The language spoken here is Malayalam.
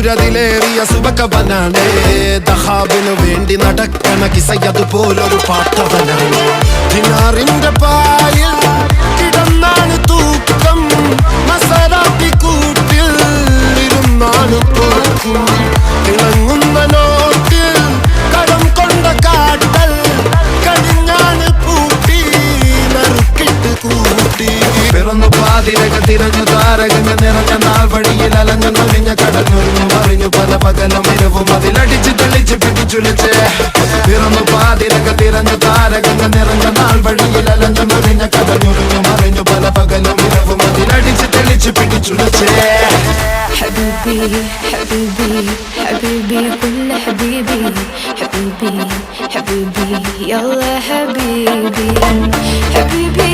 സൂര്യതിലേറിയ സുബകവനാണ് ദഹാബിനു വേണ്ടി നടക്കണ കിസയതുപോലൊരു പാട്ടവനാണ് ദിനാറിന്റെ പായിൽ കിടന്നാണ് തൂക്കം മസറാത്തി കൂട്ടിൽ ഇരുന്നാണ് തോക്കും തിളങ്ങുന്ന നോട്ടിൽ കടം കൊണ്ട കാട്ടൽ കടിഞ്ഞാണ് പൂട്ടി നറുക്കിട്ട് കൂട്ടി പിറന്നു പാതിരക തിരഞ്ഞു താരകങ്ങ നിറഞ്ഞ നാൾ വഴിയിൽ അലഞ്ഞു നൊലിഞ്ഞ കടഞ്ഞൊരിഞ്ഞു മറിഞ്ഞു പല പകലും ഇരവും അതിലടിച്ച് തെളിച്ച് പിടിച്ചുലിച്ച് പിറന്നു പാതിരക തിരഞ്ഞു താരകങ്ങ നിറഞ്ഞ നാൾ വഴിയിൽ അലഞ്ഞു നൊലിഞ്ഞ കടഞ്ഞൊരിഞ്ഞു മറിഞ്ഞു പല പകലും ഇരവും അതിലടിച്ച് തെളിച്ച് പിടിച്ചുലിച്ച് حبيبي حبيبي حبيبي كل حبيبي حبيبي حبيبي يلا حبيبي حبيبي